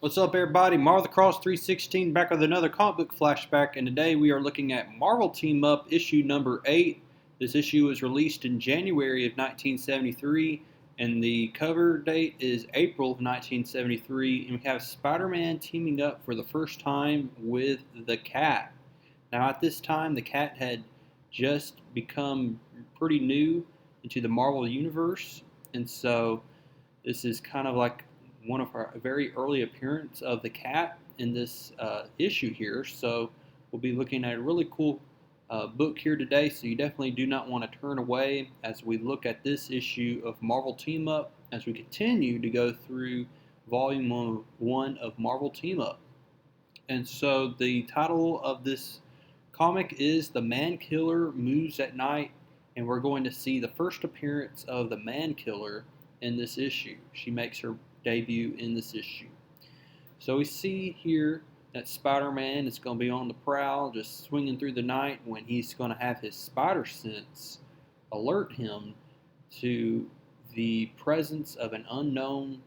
What's up, everybody? Martha Cross 316 back with another comic book flashback, and today we are looking at Marvel Team Up issue number 8. This issue was released in January of 1973, and the cover date is April of 1973, and we have Spider-Man teaming up for the first time with the Cat. Now, at this time, the Cat had just become pretty new into the Marvel Universe, and so this is kind of like one of our very early appearance of the Cat in this issue here. So we'll be looking at a really cool book here today. So you definitely do not want to turn away as we look at this issue of Marvel Team Up as we continue to go through volume 1 of Marvel Team Up. And so the title of this comic is The Mankiller Moves at Night, and we're going to see the first appearance of the Mankiller in this issue. She makes her debut in this issue. So we see here that Spider-Man is going to be on the prowl, just swinging through the night when he's going to have his spider sense alert him to the presence of an unknown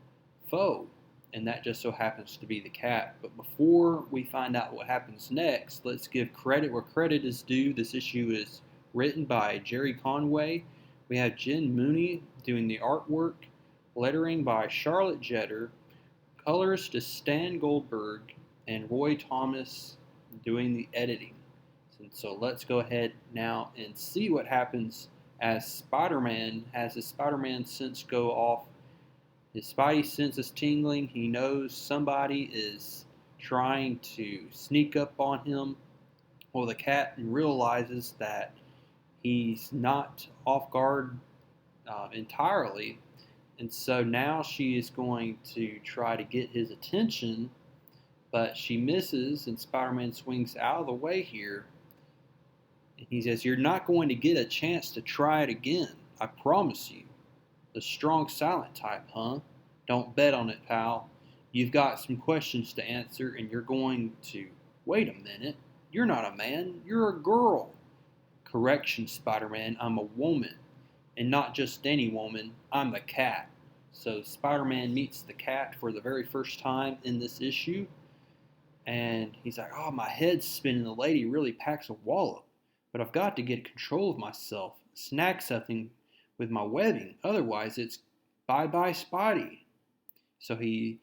foe, and that just so happens to be the Cat. But before we find out what happens next, let's give credit where credit is due. This issue is written by Jerry Conway. We have Jen Mooney doing the artwork, lettering by Charlotte Jeter, colors to Stan Goldberg, and Roy Thomas doing the editing. And so let's go ahead now and see what happens as Spider-Man has his Spider-Man sense go off. His Spidey sense is tingling. He knows somebody is trying to sneak up on him. Well, the Cat realizes that he's not off guard entirely, and so now she is going to try to get his attention, but she misses, and Spider-Man swings out of the way here. And he says, "You're not going to get a chance to try it again, I promise you. The strong silent type, huh? Don't bet on it, pal. You've got some questions to answer, and you're going to... Wait a minute. You're not a man. You're a girl." "Correction, Spider-Man. I'm a woman. And not just any woman. I'm the Cat." So Spider-Man meets the Cat for the very first time in this issue. And he's like, "Oh, my head's spinning. The lady really packs a wallop. But I've got to get control of myself. Snag something with my webbing. Otherwise, it's bye-bye Spidey." So he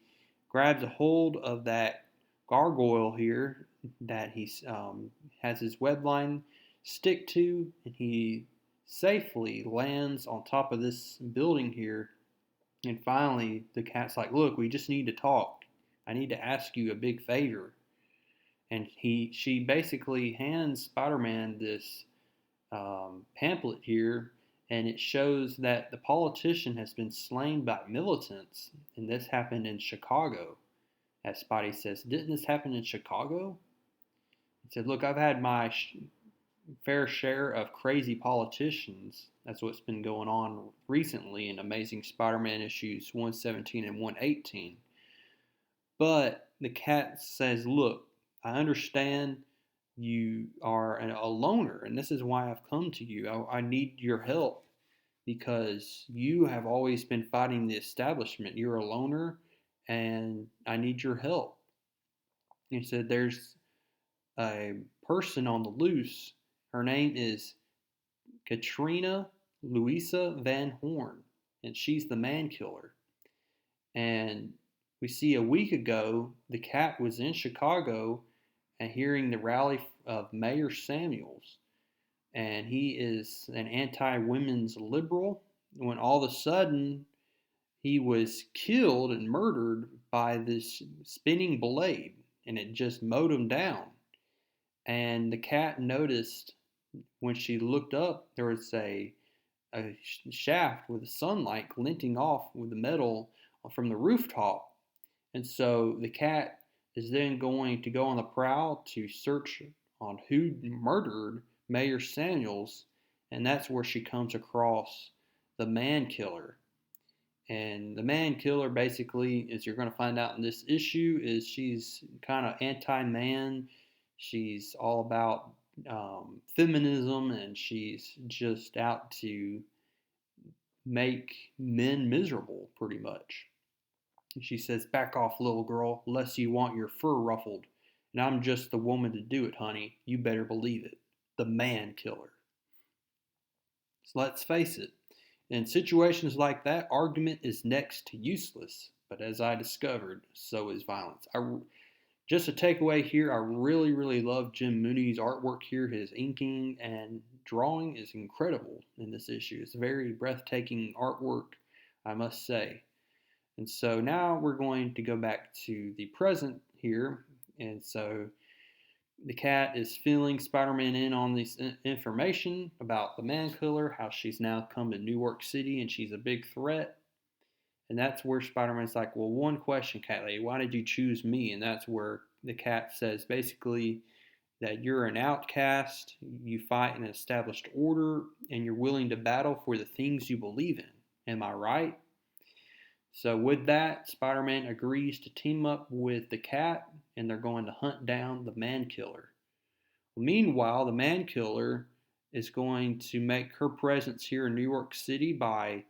grabs a hold of that gargoyle here that he has his web line stick to, and he safely lands on top of this building here. And finally, the Cat's like, "Look, we just need to talk. I need to ask you a big favor." And she basically hands Spider-Man this pamphlet here, and it shows that the politician has been slain by militants, and this happened in Chicago. As Spidey says, "Didn't this happen in Chicago?" He said, "Look, I've had my fair share of crazy politicians." That's what's been going on recently in Amazing Spider-Man issues 117 and 118. But the Cat says, "Look, I understand you are a loner, and this is why I've come to you. I need your help because you have always been fighting the establishment. You're a loner, and I need your help." He said, "There's a person on the loose. Her name is Katrina Louisa Van Horn, and she's the Mankiller." And we see a week ago, the Cat was in Chicago and hearing the rally of Mayor Samuels, and he is an anti-women's liberal, when all of a sudden he was killed and murdered by this spinning blade, and it just mowed him down. And the Cat noticed when she looked up, there was a shaft with the sunlight glinting off with the metal from the rooftop. And so the Cat is then going to go on the prowl to search on who murdered Mayor Samuels, and that's where she comes across the Mankiller. And the Mankiller, basically, as you're going to find out in this issue, is she's kind of anti-man. She's all about feminism, and she's just out to make men miserable, pretty much. And she says, "Back off, little girl, lest you want your fur ruffled. And I'm just the woman to do it, honey. You better believe it. The man killer." So let's face it, in situations like that, argument is next to useless. But as I discovered, so is violence. Just a takeaway here, I really, really love Jim Mooney's artwork here. His inking and drawing is incredible in this issue. It's very breathtaking artwork, I must say. And so now we're going to go back to the present here. And so the cat is filling Spider-Man in on this information about the Mankiller, how she's now come to New York City and she's a big threat. And that's where Spider-Man's like, "Well, one question, Cat Lady, why did you choose me?" And that's where the cat says basically that you're an outcast, you fight an established order, and you're willing to battle for the things you believe in. Am I right? So with that, Spider-Man agrees to team up with the cat, and they're going to hunt down the Mankiller. Meanwhile, the Mankiller is going to make her presence here in New York City by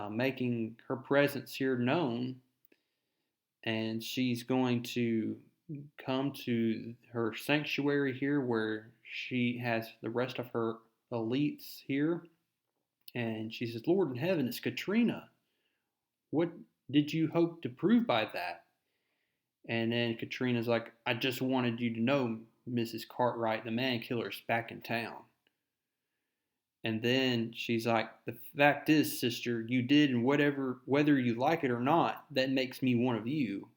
making her presence here known, and she's going to come to her sanctuary here where she has the rest of her elites here. And she says, "Lord in heaven, it's Katrina. What did you hope to prove by that?" And then Katrina's like, "I just wanted you to know, Mrs. Cartwright, the man killer's back in town." And then she's like, "The fact is, sister, you did, and whether you like it or not, that makes me one of you."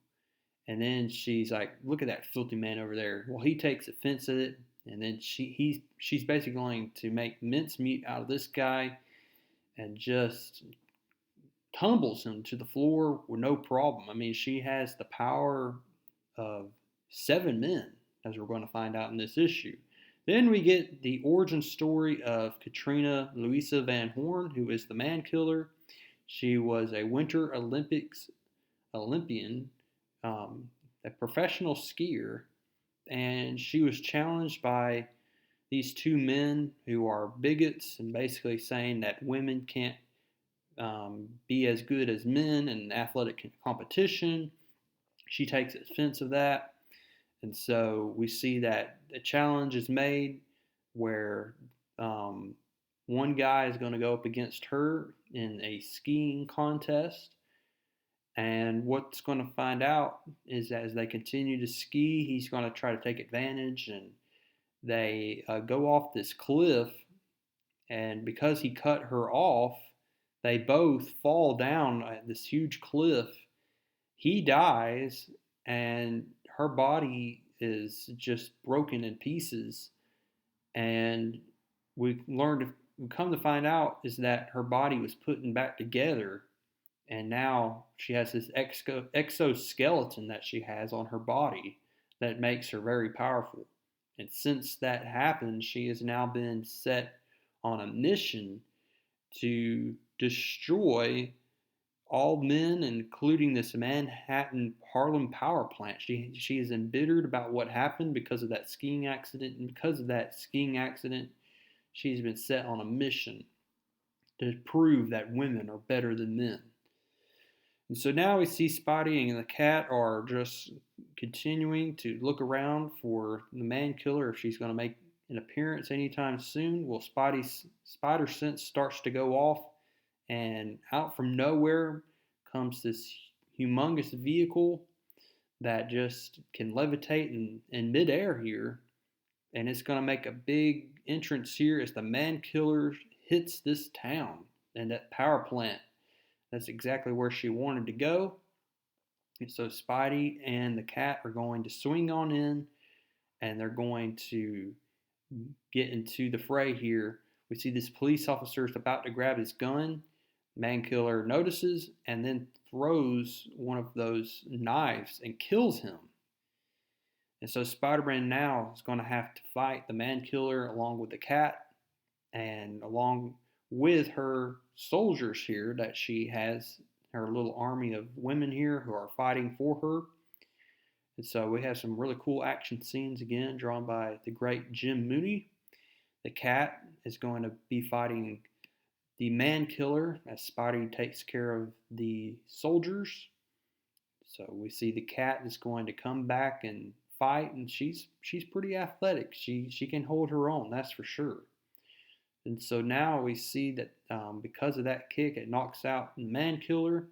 And then she's like, "Look at that filthy man over there." Well, he takes offense at it, and then she's basically going to make mincemeat out of this guy and just tumbles him to the floor with no problem. I mean, she has the power of 7 men, as we're going to find out in this issue. Then we get the origin story of Katrina Louisa Van Horn, who is the man killer. She was a Winter Olympics Olympian, a professional skier, and she was challenged by these 2 men who are bigots and basically saying that women can't be as good as men in athletic competition. She takes offense of that. And so we see that a challenge is made where one guy is going to go up against her in a skiing contest. And what's going to find out is that as they continue to ski, he's going to try to take advantage. And they go off this cliff. And because he cut her off, they both fall down this huge cliff. He dies, and her body is just broken in pieces. And we come to find out is that her body was put back together, and now she has this exoskeleton that she has on her body that makes her very powerful. And since that happened, she has now been set on a mission to destroy all men, including this Manhattan Harlem power plant. She is embittered about what happened because of that skiing accident, and because of that skiing accident, she's been set on a mission to prove that women are better than men. And so now we see Spidey and the cat are just continuing to look around for the man killer if she's going to make an appearance anytime soon. Well, Spidey's spider sense starts to go off, and out from nowhere comes this humongous vehicle that just can levitate in midair here, and it's going to make a big entrance here as the man killer hits this town and that power plant. That's exactly where she wanted to go. And so Spidey and the cat are going to swing on in, and they're going to get into the fray here. We see this police officer is about to grab his gun. Mankiller notices and then throws one of those knives and kills him. And so Spider-Man now is going to have to fight the Mankiller along with the cat and along with her soldiers here that she has, her little army of women here who are fighting for her. And so we have some really cool action scenes again drawn by the great Jim Mooney. The cat is going to be fighting the man killer as Spidey takes care of the soldiers. So we see the cat is going to come back and fight, and she's pretty athletic. She can hold her own, that's for sure. And so now we see that because of that kick, it knocks out the Mankiller.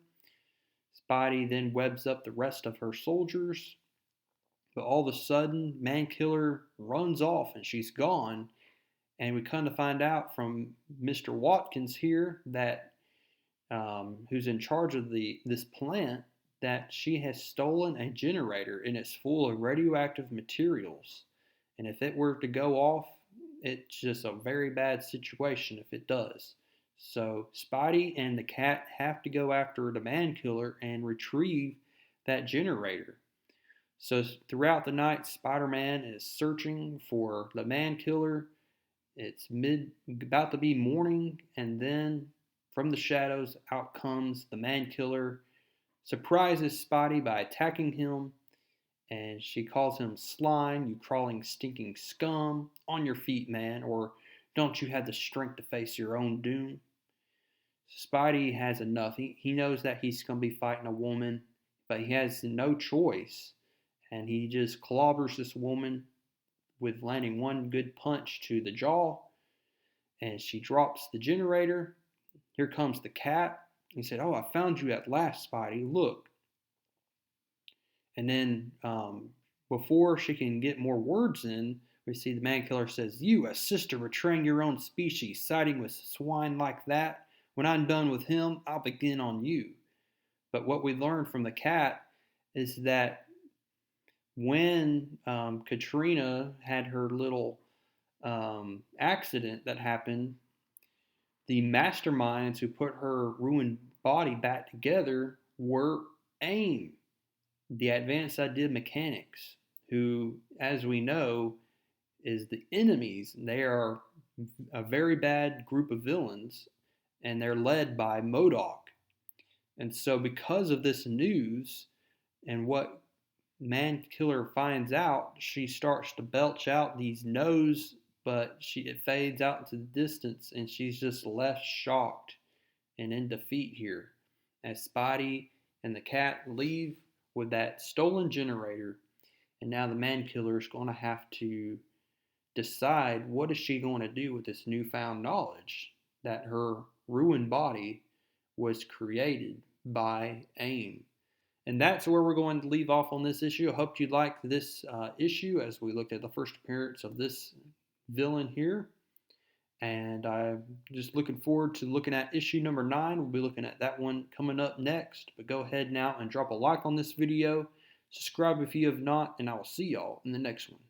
Spidey then webs up the rest of her soldiers, but all of a sudden, Mankiller runs off and she's gone. And we kind of find out from Mr. Watkins here that who's in charge of this plant, that she has stolen a generator and it's full of radioactive materials. And if it were to go off, it's just a very bad situation if it does. So Spidey and the cat have to go after the Mankiller and retrieve that generator. So throughout the night, Spider-Man is searching for the Mankiller. It's about to be morning, and then from the shadows out comes the Mankiller, surprises Spidey by attacking him, and she calls him slime, you crawling, stinking scum, on your feet, man, or don't you have the strength to face your own doom? Spidey has enough. He knows that he's going to be fighting a woman, but he has no choice, and he just clobbers this woman with landing one good punch to the jaw, and she drops the generator. Here comes the cat. He said, "Oh, I found you at last, Spidey. Look." And then before she can get more words in, we see the Mankiller says, "You, a sister betraying your own species, siding with swine like that. When I'm done with him, I'll begin on you." But what we learned from the cat is that when Katrina had her little accident that happened, the masterminds who put her ruined body back together were AIM, the Advanced Idea Mechanics, who, as we know, is the enemies. They are a very bad group of villains, and they're led by MODOK. And so because of this news and what Mankiller finds out, she starts to belch out these no's, but it fades out into the distance, and she's just left shocked and in defeat here as Spidey and the cat leave with that stolen generator. And now the Mankiller is going to have to decide what is she going to do with this newfound knowledge that her ruined body was created by AIM. And that's where we're going to leave off on this issue. I hope you liked this issue as we looked at the first appearance of this villain here. And I'm just looking forward to looking at issue number 9. We'll be looking at that one coming up next. But go ahead now and drop a like on this video. Subscribe if you have not, and I will see y'all in the next one.